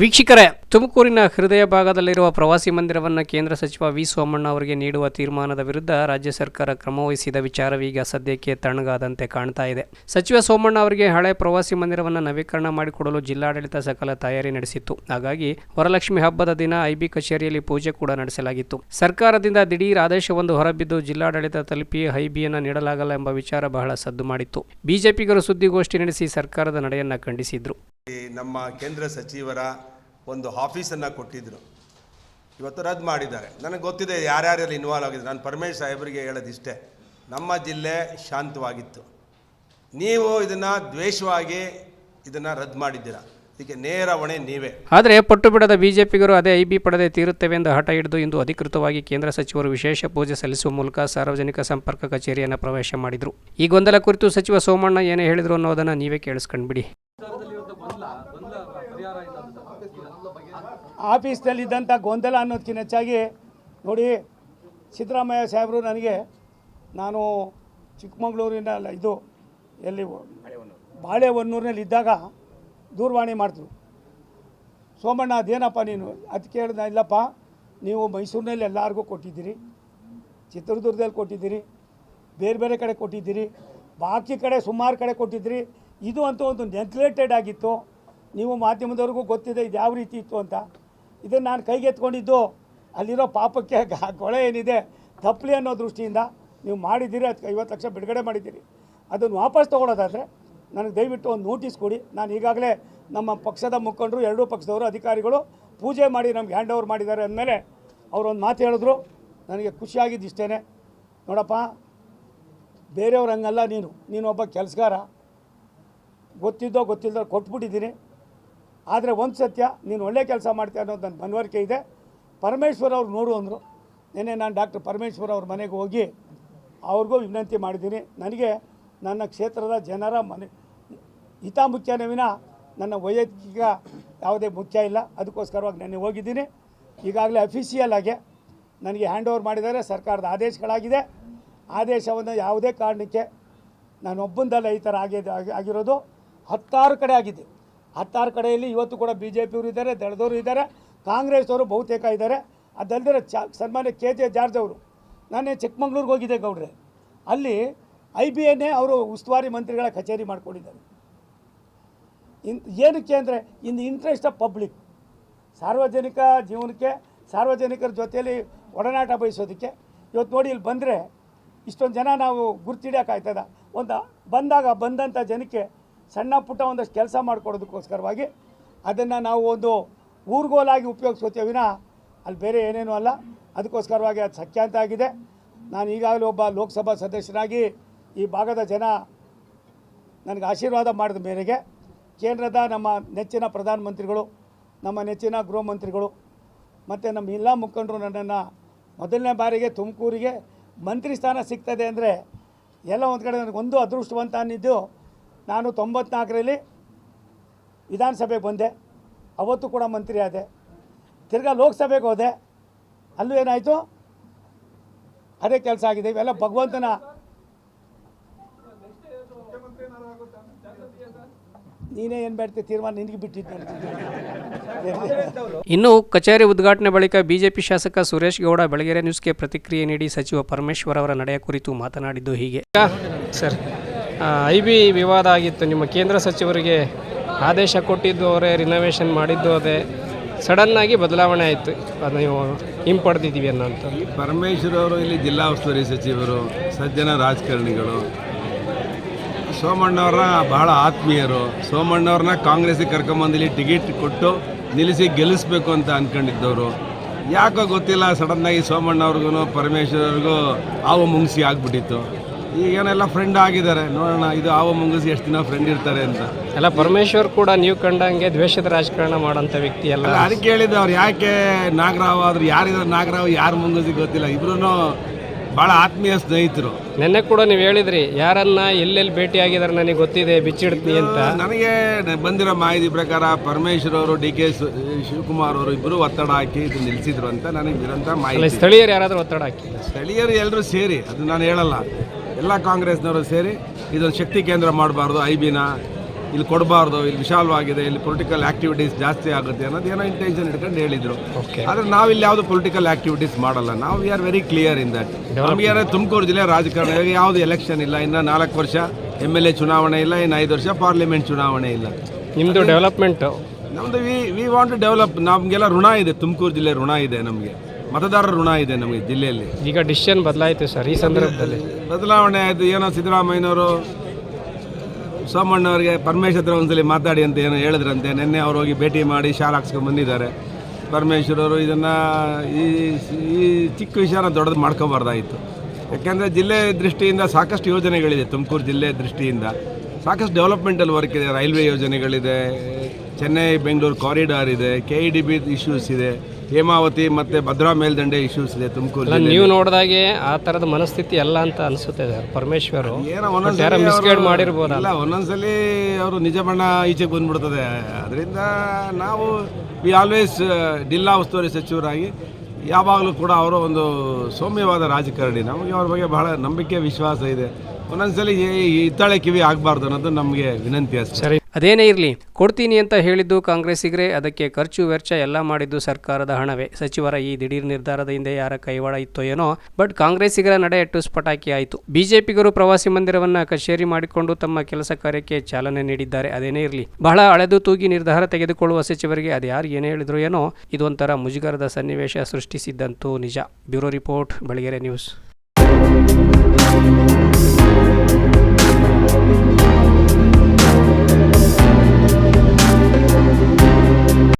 ವೀಕ್ಷಕರೇ, ತುಮಕೂರಿನ ಹೃದಯ ಭಾಗದಲ್ಲಿರುವ ಪ್ರವಾಸಿ ಮಂದಿರವನ್ನು ಕೇಂದ್ರ ಸಚಿವ ವಿ ಸೋಮಣ್ಣ ಅವರಿಗೆ ನೀಡುವ ತೀರ್ಮಾನದ ವಿರುದ್ಧ ರಾಜ್ಯ ಸರ್ಕಾರ ಕ್ರಮವಹಿಸಿದ ವಿಚಾರವೀಗ ಸದ್ಯಕ್ಕೆ ತಣ್ಣಗಾದಂತೆ ಕಾಣ್ತಾ ಇದೆ. ಸಚಿವ ಸೋಮಣ್ಣ ಅವರಿಗೆ ಹಳೆ ಪ್ರವಾಸಿ ಮಂದಿರವನ್ನು ನವೀಕರಣ ಮಾಡಿಕೊಡಲು ಜಿಲ್ಲಾಡಳಿತ ಸಕಲ ತಯಾರಿ ನಡೆಸಿತ್ತು. ಹಾಗಾಗಿ ವರಲಕ್ಷ್ಮಿ ಹಬ್ಬದ ದಿನ ಐಬಿ ಕಚೇರಿಯಲ್ಲಿ ಪೂಜೆ ಕೂಡ ನಡೆಸಲಾಗಿತ್ತು. ಸರ್ಕಾರದಿಂದ ದಿಢೀರ್ ಆದೇಶವೊಂದು ಹೊರಬಿದ್ದು ಜಿಲ್ಲಾಡಳಿತ ತಲುಪಿ ಐಬಿಯನ್ನು ನೀಡಲಾಗಲ್ಲ ಎಂಬ ವಿಚಾರ ಬಹಳ ಸದ್ದು ಮಾಡಿತ್ತು. ಬಿಜೆಪಿಗರು ಸುದ್ದಿಗೋಷ್ಠಿ ನಡೆಸಿ ಸರ್ಕಾರದ ನಡೆಯನ್ನು ಖಂಡಿಸಿದ್ರು. ನಮ್ಮ ಕೇಂದ್ರ ಸಚಿವರ ಒಂದು ಆಫೀಸನ್ನು ಕೊಟ್ಟಿದ್ದರು, ಇವತ್ತು ರದ್ದು ಮಾಡಿದ್ದಾರೆ. ನನಗೆ ಗೊತ್ತಿದೆ ಯಾರ್ಯಾರಲ್ಲಿ ಇನ್ವಾಲ್ವ್ ಆಗಿದೆ. ನಾನು ಪರಮೇಶ್ ಸಾಹೇಬರಿಗೆ ಹೇಳೋದಿಷ್ಟೇ, ನಮ್ಮ ಜಿಲ್ಲೆ ಶಾಂತವಾಗಿತ್ತು, ನೀವು ಇದನ್ನು ದ್ವೇಷವಾಗಿ ಇದನ್ನು ರದ್ದು ಮಾಡಿದ್ದೀರಾ, ಇದಕ್ಕೆ ನೇರ ಹೊಣೆ ನೀವೇ. ಆದರೆ ಪಟ್ಟು ಬಿಡದ ಬಿಜೆಪಿಗರು ಅದೇ ಐಬಿ ಪಡೆದೇ ತೀರುತ್ತೇವೆ ಎಂದು ಹಠ ಹಿಡಿದು ಇಂದು ಅಧಿಕೃತವಾಗಿ ಕೇಂದ್ರ ಸಚಿವರು ವಿಶೇಷ ಪೂಜೆ ಸಲ್ಲಿಸುವ ಮೂಲಕ ಸಾರ್ವಜನಿಕ ಸಂಪರ್ಕ ಕಚೇರಿಯನ್ನು ಪ್ರವೇಶ ಮಾಡಿದರು. ಈ ಗೊಂದಲ ಕುರಿತು ಸಚಿವ ಸೋಮಣ್ಣ ಏನೇ ಹೇಳಿದ್ರು ಅನ್ನೋದನ್ನು ನೀವೇ ಕೇಳಿಸ್ಕೊಂಡ್ಬಿಡಿ. ಆಫೀಸ್ನಲ್ಲಿದ್ದಂಥ ಗೊಂದಲ ಅನ್ನೋದಕ್ಕಿಂತ ಹೆಚ್ಚಾಗಿ ನೋಡಿ, ಸಿದ್ದರಾಮಯ್ಯ ಸಾಹೇಬರು ನನಗೆ, ನಾನು ಚಿಕ್ಕಮಗಳೂರಿನ ಎಲ್ಲಿ ಬಾಳೆಹೊನ್ನೂರಿನಲ್ಲಿ ಇದ್ದಾಗ ದೂರವಾಣಿ ಮಾಡಿದ್ರು. ಸೋಮಣ್ಣ ಅದೇನಪ್ಪ ನೀನು ಅದು ಕೇಳಿದ. ಇಲ್ಲಪ್ಪ, ನೀವು ಮೈಸೂರಿನಲ್ಲಿ ಎಲ್ಲರಿಗೂ ಕೊಟ್ಟಿದ್ದೀರಿ, ಚಿತ್ರದುರ್ಗದಲ್ಲಿ ಕೊಟ್ಟಿದ್ದೀರಿ, ಬೇರೆ ಬೇರೆ ಕಡೆ ಕೊಟ್ಟಿದ್ದೀರಿ, ಬಾಕಿ ಕಡೆ ಸುಮಾರು ಕಡೆ ಕೊಟ್ಟಿದ್ದೀರಿ. ಇದು ಅಂತೂ ಒಂದು ನೆಗ್ಲೆಕ್ಟೆಡ್ ಆಗಿತ್ತು. ನೀವು ಮಾಧ್ಯಮದವ್ರಿಗೂ ಗೊತ್ತಿದೆ ಇದು ಯಾವ ರೀತಿ ಇತ್ತು ಅಂತ. ಇದನ್ನು ನಾನು ಕೈಗೆತ್ಕೊಂಡಿದ್ದು ಅಲ್ಲಿರೋ ಪಾಪಕ್ಕೆ ಕೊಳೆ ಏನಿದೆ ತಪ್ಪಲಿ ಅನ್ನೋ ದೃಷ್ಟಿಯಿಂದ ನೀವು ಮಾಡಿದ್ದೀರಿ. ಅದಕ್ಕೆ 50 ಲಕ್ಷ ಬಿಡುಗಡೆ ಮಾಡಿದ್ದೀರಿ. ಅದನ್ನು ವಾಪಸ್ ತೊಗೊಳೋದಾದರೆ ನನಗೆ ದಯವಿಟ್ಟು ಒಂದು ನೋಟಿಸ್ ಕೊಡಿ. ನಾನು ಈಗಾಗಲೇ ನಮ್ಮ ಪಕ್ಷದ ಮುಖಂಡರು, ಎರಡೂ ಪಕ್ಷದವರು, ಅಧಿಕಾರಿಗಳು ಪೂಜೆ ಮಾಡಿ ನಮ್ಗೆ ಹ್ಯಾಂಡ್ ಓವರ್ ಮಾಡಿದ್ದಾರೆ ಅಂದಮೇಲೆ ಅವರೊಂದು ಮಾತು ಹೇಳಿದ್ರು. ನನಗೆ ಖುಷಿಯಾಗಿದ್ದು ಇಷ್ಟೇ, ನೋಡಪ್ಪ, ಬೇರೆಯವ್ರ ಹಂಗಲ್ಲ, ನೀನು ಒಬ್ಬ ಕೆಲಸಗಾರ, ಗೊತ್ತಿದ್ದೋ ಗೊತ್ತಿಲ್ಲದೋ ಕೊಟ್ಬಿಟ್ಟಿದ್ದೀನಿ. ಆದರೆ ಒಂದು ಸತ್ಯ, ನೀನು ಒಳ್ಳೆ ಕೆಲಸ ಮಾಡ್ತೀಯ ಅನ್ನೋದು ನನ್ನ ಮನವರಿಕೆ ಇದೆ. ಪರಮೇಶ್ವರ್ ಅವ್ರು ನೋಡು ಅಂದರು. ನೆನ್ನೆ ನಾನು ಡಾಕ್ಟರ್ ಪರಮೇಶ್ವರ್ ಅವ್ರ ಮನೆಗೆ ಹೋಗಿ ಅವ್ರಿಗೂ ವಿನಂತಿ ಮಾಡಿದ್ದೀನಿ. ನನಗೆ ನನ್ನ ಕ್ಷೇತ್ರದ ಜನರ ಹಿತ ಮುಖ್ಯನೇ ವಿನ ನನ್ನ ವೈಯಕ್ತಿಕ ಯಾವುದೇ ಮುಖ್ಯ ಇಲ್ಲ. ಅದಕ್ಕೋಸ್ಕರವಾಗಿ ನೆನ್ನೆ ಹೋಗಿದ್ದೀನಿ. ಈಗಾಗಲೇ ಅಫಿಷಿಯಲ್ ಆಗಿ ನನಗೆ ಹ್ಯಾಂಡ್ ಓವರ್ ಮಾಡಿದ್ದಾರೆ. ಸರ್ಕಾರದ ಆದೇಶಗಳಾಗಿದೆ. ಆದೇಶವನ್ನು ಯಾವುದೇ ಕಾರಣಕ್ಕೆ ನಾನು ಒಬ್ಬಂದಲ್ಲ ಈ ಥರ ಆಗಿರೋದು 16 ಕಡೆ ಆಗಿದೆ. 16 ಕಡೆಯಲ್ಲಿ ಇವತ್ತು ಕೂಡ BJPಯವರು ಇದ್ದಾರೆ, ದಳದವರು ಇದ್ದಾರೆ, ಕಾಂಗ್ರೆಸ್ ಅವರು ಬಹುತೇಕ ಇದ್ದಾರೆ. ಅದಲ್ಲದೆ ಸನ್ಮಾನ್ಯ KJ ಜಾರ್ಜ್ ಅವರು, ನಾನೇ ಚಿಕ್ಕಮಗಳೂರಿಗೆ ಹೋಗಿದ್ದೆ ಗೌಡ್ರೆ, ಅಲ್ಲಿ IBನೇ ಅವರು ಉಸ್ತುವಾರಿ ಮಂತ್ರಿಗಳ ಕಚೇರಿ ಮಾಡ್ಕೊಂಡಿದ್ದಾರೆ. ಏನಕ್ಕೆ ಅಂದರೆ in the interest of public, ಸಾರ್ವಜನಿಕ ಜೀವನಕ್ಕೆ, ಸಾರ್ವಜನಿಕರ ಜೊತೆಯಲ್ಲಿ ಒಡನಾಟ ಬಯಸೋದಕ್ಕೆ. ಇವತ್ತು ನೋಡಿ, ಇಲ್ಲಿ ಬಂದರೆ ಇಷ್ಟೊಂದು ಜನ ನಾವು ಗುರ್ತಿಡಿಯೋಕ್ಕಾಯ್ತದ. ಬಂದಂಥ ಜನಕ್ಕೆ ಸಣ್ಣ ಪುಟ್ಟ ಒಂದಷ್ಟು ಕೆಲಸ ಮಾಡಿಕೊಡೋದಕ್ಕೋಸ್ಕರವಾಗಿ ಅದನ್ನು ನಾವು ಒಂದು ಊರ್ಗೋಲಾಗಿ ಉಪಯೋಗಿಸ್ಕೋತೀವಿ ವಿನ ಅಲ್ಲಿ ಬೇರೆ ಏನೇನೂ ಅಲ್ಲ. ಅದಕ್ಕೋಸ್ಕರವಾಗಿ ಅದು ಸತ್ಯಾಂತ ಆಗಿದೆ. ನಾನು ಈಗಾಗಲೇ ಒಬ್ಬ ಲೋಕಸಭಾ ಸದಸ್ಯನಾಗಿ ಈ ಭಾಗದ ಜನ ನನಗೆ ಆಶೀರ್ವಾದ ಮಾಡಿದ ಮೇರೆಗೆ ಕೇಂದ್ರದ ನಮ್ಮ ನೆಚ್ಚಿನ ಪ್ರಧಾನಮಂತ್ರಿಗಳು, ನಮ್ಮ ನೆಚ್ಚಿನ ಗೃಹ ಮಂತ್ರಿಗಳು ಮತ್ತು ನಮ್ಮ ಎಲ್ಲ ಮುಖಂಡರು ನನ್ನನ್ನು ಮೊದಲನೇ ಬಾರಿಗೆ ತುಮಕೂರಿಗೆ ಮಂತ್ರಿ ಸ್ಥಾನ ಸಿಗ್ತದೆ ಅಂದರೆ ಎಲ್ಲ ಒಂದು ಕಡೆ ನನಗೊಂದು ಅದೃಷ್ಟವಂತ ಅನ್ನಿದ್ದು. ನಾನು 94ರಲ್ಲಿ ವಿಧಾನಸಭೆಗೆ ಬಂದೆ, ಅವತ್ತು ಕೂಡ ಮಂತ್ರಿ ಆದೆ. ತಿರ್ಗಾ ಲೋಕಸಭೆಗೆ ಹೋದೆ, ಅಲ್ಲೂ ಏನಾಯಿತು, ಅದೇ ಕೆಲಸ ಆಗಿದೆ. ಇವೆಲ್ಲ ಭಗವಂತನ. ನೀನೇ ಏನು ಬೇಡ್ತೀವಿ ತೀರ್ಮಾನ ನಿನಗೆ ಬಿಟ್ಟಿದ್ದು. ಇನ್ನು ಕಚೇರಿ ಉದ್ಘಾಟನೆ ಬಳಿಕ ಬಿಜೆಪಿ ಶಾಸಕ ಸುರೇಶ್ ಗೌಡ ಬೆಳಗೆರೆ ನ್ಯೂಸ್ಗೆ ಪ್ರತಿಕ್ರಿಯೆ ನೀಡಿ ಸಚಿವ ಪರಮೇಶ್ವರ್ ಅವರ ನಡೆಯ ಕುರಿತು ಮಾತನಾಡಿದ್ದು ಹೀಗೆ. ಸರ್, ಐಬಿ ವಿವಾದ ಆಗಿತ್ತು. ನಿಮ್ಮ ಕೇಂದ್ರ ಸಚಿವರಿಗೆ ಆದೇಶ ಕೊಟ್ಟಿದ್ದು ಅವರೇ, ರಿನೋವೇಷನ್ ಮಾಡಿದ್ದು ಅದೇ, ಸಡನ್ನಾಗಿ ಬದಲಾವಣೆ ಆಯಿತು, ಅದು ನೀವು ಹಿಂಪಡೆದಿದ್ದೀವಿ ಅನ್ನೋಂಥ. ಪರಮೇಶ್ವರ್ ಅವರು ಇಲ್ಲಿ ಜಿಲ್ಲಾ ಉಸ್ತುವಾರಿ ಸಚಿವರು, ಸಜ್ಜನ ರಾಜಕಾರಣಿಗಳು, ಸೋಮಣ್ಣವ್ರ ಬಹಳ ಆತ್ಮೀಯರು. ಸೋಮಣ್ಣವ್ರನ್ನ ಕಾಂಗ್ರೆಸ್ಸಿಗೆ ಕರ್ಕೊಂಬಂದು ಇಲ್ಲಿ ಟಿಕೆಟ್ ಕೊಟ್ಟು ನಿಲ್ಲಿಸಿ ಗೆಲ್ಲಿಸ್ಬೇಕು ಅಂತ ಅಂದ್ಕೊಂಡಿದ್ದವರು. ಯಾಕೋ ಗೊತ್ತಿಲ್ಲ, ಸಡನ್ನಾಗಿ ಸೋಮಣ್ಣವ್ರಿಗೂ ಪರಮೇಶ್ವರ್ಗೂ ಹಾವು ಮುಂಗಿಸಿ ಆಗ್ಬಿಟ್ಟಿತ್ತು. ಈಗೇನೆಲ್ಲ ಫ್ರೆಂಡ್ ಆಗಿದ್ದಾರೆ, ನೋಡೋಣ ಇದು ಹಾವು ಮುಂಗಿಸಿ ಎಷ್ಟು ದಿನ ಫ್ರೆಂಡ್ ಇರ್ತಾರೆ ಅಂತ. ಎಲ್ಲ ಪರಮೇಶ್ವರ್ ಕೂಡ ನೀವು ಕಂಡಂಗೆ ದ್ವೇಷದ ರಾಜಕಾರಣ ಮಾಡೋಂಥ ವ್ಯಕ್ತಿ ಅಲ್ಲ. ಅದಕ್ಕೆ ಹೇಳಿದ್ದು, ಅವ್ರು ಯಾಕೆ ನಾಗರಾವ್ ಆದ್ರು, ಯಾರಿದ್ರು ನಾಗರಾವ್, ಯಾರು ಮುಂಗಿಸಿ ಗೊತ್ತಿಲ್ಲ. ಇಬ್ರು ಭಾಳ ಆತ್ಮೀಯ ಸ್ನೇಹಿತರು. ನೆನ್ನೆ ಕೂಡ ನೀವು ಹೇಳಿದ್ರಿ, ಯಾರನ್ನ ಎಲ್ಲೆಲ್ಲಿ ಭೇಟಿ ಆಗಿದ್ದಾರೆ ನನಗೆ ಗೊತ್ತಿದೆ, ಬಿಚ್ಚಿಡ್ತೀನಿ ಅಂತ. ನನಗೆ ಬಂದಿರೋ ಮಾಹಿತಿ ಪ್ರಕಾರ ಪರಮೇಶ್ವರ್ ಅವರು, DK ಶಿವಕುಮಾರ್ ಅವರು ಇಬ್ಬರು ಒತ್ತಡ ಹಾಕಿ ಇದು ನಿಲ್ಲಿಸಿದ್ರು ಅಂತ ನನಗೆ ಇರೋಂಥ ಮಾಹಿತಿ. ಸ್ಥಳೀಯರು ಯಾರಾದರೂ ಒತ್ತಡ ಹಾಕಿ? ಸ್ಥಳೀಯರು ಎಲ್ಲರೂ ಸೇರಿ, ಅದು ನಾನು ಹೇಳಲ್ಲ, ಎಲ್ಲ ಕಾಂಗ್ರೆಸ್ನವರು ಸೇರಿ ಇದೊಂದು ಶಕ್ತಿ ಕೇಂದ್ರ ಮಾಡಬಾರ್ದು, ಐಬಿನ ಇಲ್ಲಿ ಕೊಡಬಾರ್ದು, ಇಲ್ಲಿ ವಿಶಾಲವಾಗಿದೆ, ಇಲ್ಲಿ ಪೊಲಿಟಿಕಲ್ ಆ್ಯಕ್ಟಿವಿಟೀಸ್ ಜಾಸ್ತಿ ಆಗುತ್ತೆ ಅನ್ನೋದು ಏನೋ ಇಂಟೆನ್ಷನ್ ಇಟ್ಕೊಂಡು ಹೇಳಿದರು. ಆದರೆ ನಾವಿಲ್ಲಿ ಯಾವುದು ಪೊಲಿಟಿಕಲ್ ಆ್ಯಕ್ಟಿವಿಟೀಸ್ ಮಾಡಲ್ಲ. ನಾವು we are very clear in that. ನಮಗೆ ತುಮಕೂರು ಜಿಲ್ಲೆ ರಾಜಕಾರಣ ಯಾವುದು ಎಲೆಕ್ಷನ್ ಇಲ್ಲ, ಇನ್ನು 4 ವರ್ಷ MLA ಚುನಾವಣೆ ಇಲ್ಲ, ಇನ್ನು 5 ವರ್ಷ ಪಾರ್ಲಿಮೆಂಟ್ ಚುನಾವಣೆ ಇಲ್ಲ. ನಿಮ್ಮದು ಡೆವಲಪ್ಮೆಂಟು ನಮ್ಮದು ವಿ ವಾಂಟ್ ಟು ಡೆವಲಪ್. ನಮಗೆಲ್ಲ ಋಣ ಇದೆ, ತುಮಕೂರು ಜಿಲ್ಲೆ ಋಣ ಇದೆ, ನಮಗೆ ಮತದಾರರ ಋಣ ಇದೆ ನಮಗೆ ಜಿಲ್ಲೆಯಲ್ಲಿ. ಈಗ ಡಿಸಿಷನ್ ಬದಲಾಯಿತು ಸರ್ ಈ ಸಂದರ್ಭದಲ್ಲಿ. ಬದಲಾವಣೆ ಆಯಿತು. ಏನೋ ಸಿದ್ದರಾಮಯ್ಯನವರು ಸೋಮಣ್ಣವ್ರಿಗೆ ಪರಮೇಶ್ ಹತ್ರ ಒಂದ್ಸಲಿ ಮಾತಾಡಿ ಅಂತ ಏನೋ ಹೇಳಿದ್ರಂತೆ. ನಿನ್ನೆ ಅವ್ರು ಹೋಗಿ ಭೇಟಿ ಮಾಡಿ ಶಾಲ್ ಹಾಕ್ಸ್ಕೊಂಡು ಬಂದಿದ್ದಾರೆ. ಪರಮೇಶ್ವರವರು ಇದನ್ನು ಈ ಚಿಕ್ಕ ವಿಷಯನ ದೊಡ್ಡದು ಮಾಡ್ಕೋಬಾರ್ದಾಯಿತು. ಯಾಕೆಂದರೆ ಜಿಲ್ಲೆ ದೃಷ್ಟಿಯಿಂದ ಸಾಕಷ್ಟು ಯೋಜನೆಗಳಿದೆ. ತುಮಕೂರು ಜಿಲ್ಲೆ ದೃಷ್ಟಿಯಿಂದ ಸಾಕಷ್ಟು ಡೆವಲಪ್ಮೆಂಟಲ್ಲಿ ವರ್ಕ್ ಇದೆ. ರೈಲ್ವೆ ಯೋಜನೆಗಳಿದೆ, ಚೆನ್ನೈ ಬೆಂಗಳೂರು ಕಾರಿಡಾರ್ ಇದೆ, KEDB ಇಶ್ಯೂಸ್ ಇದೆ, ಹೇಮಾವತಿ ಮತ್ತು ಭದ್ರಾ ಮೇಲ್ದಂಡೆ ಇಶ್ಯೂಸ್ ಇದೆ ತುಮಕೂರು. ನೀವು ನೋಡಿದಾಗೆ ಆ ಥರದ ಮನಸ್ಥಿತಿ ಎಲ್ಲ ಅಂತ ಅನಿಸುತ್ತೆ ಸರ್ ಪರಮೇಶ್ವರ್. ಏನೋ ಒಂದೊಂದ್ಸಲಿ ಮಾಡಿರ್ಬೋದಲ್ಲ, ಒಂದೊಂದ್ಸಲಿ ಅವರು ನಿಜ ಬಣ್ಣ ಈಚೆಗೆ ಬಂದ್ಬಿಡ್ತದೆ. ಅದರಿಂದ ನಾವು ವಿ ಆಲ್ವೇಸ್ ಜಿಲ್ಲಾ ಉಸ್ತುವಾರಿ ಸಚಿವರಾಗಿ ಯಾವಾಗಲೂ ಕೂಡ ಅವರು ಒಂದು ಸೌಮ್ಯವಾದ ರಾಜಕಾರಣಿ. ನಮಗೆ ಅವ್ರ ಬಗ್ಗೆ ಬಹಳ ನಂಬಿಕೆ ವಿಶ್ವಾಸ ಇದೆ. ಒಂದೊಂದ್ಸಲಿ ಹಿತ್ತಾಳೆ ಕಿವಿ ಆಗಬಾರ್ದು ಅನ್ನೋದು ನಮಗೆ ವಿನಂತಿ ಅಷ್ಟೇ. ಸರಿ, ಅದೇನೇ ಇರಲಿ, ಕೊಡ್ತೀನಿ ಅಂತ ಹೇಳಿದ್ದು ಕಾಂಗ್ರೆಸ್ಸಿಗರೇ, ಅದಕ್ಕೆ ಖರ್ಚು ವೆಚ್ಚ ಎಲ್ಲ ಮಾಡಿದ್ದು ಸರ್ಕಾರದ ಹಣವೇ. ಸಚಿವರ ಈ ದಿಢೀರ್ ನಿರ್ಧಾರದ ಹಿಂದೆ ಯಾರ ಕೈವಾಡ ಇತ್ತೋ ಏನೋ, ಬಟ್ ಕಾಂಗ್ರೆಸ್ಸಿಗರ ನಡೆ ಟುಸ್ಪಟಾಕಿ ಆಯಿತು. ಬಿಜೆಪಿಗರು ಪ್ರವಾಸಿ ಮಂದಿರವನ್ನ ಕಚೇರಿ ಮಾಡಿಕೊಂಡು ತಮ್ಮ ಕೆಲಸ ಕಾರ್ಯಕ್ಕೆ ಚಾಲನೆ ನೀಡಿದ್ದಾರೆ. ಅದೇನೇ ಇರಲಿ, ಬಹಳ ಅಳೆದು ತೂಗಿ ನಿರ್ಧಾರ ತೆಗೆದುಕೊಳ್ಳುವ ಸಚಿವರಿಗೆ ಅದ್ಯಾರು ಏನೇ ಹೇಳಿದ್ರು ಏನೋ, ಇದೊಂಥರ ಮುಜುಗರದ ಸನ್ನಿವೇಶ ಸೃಷ್ಟಿಸಿದ್ದಂತೂ ನಿಜ. Bureau report, Belagere news.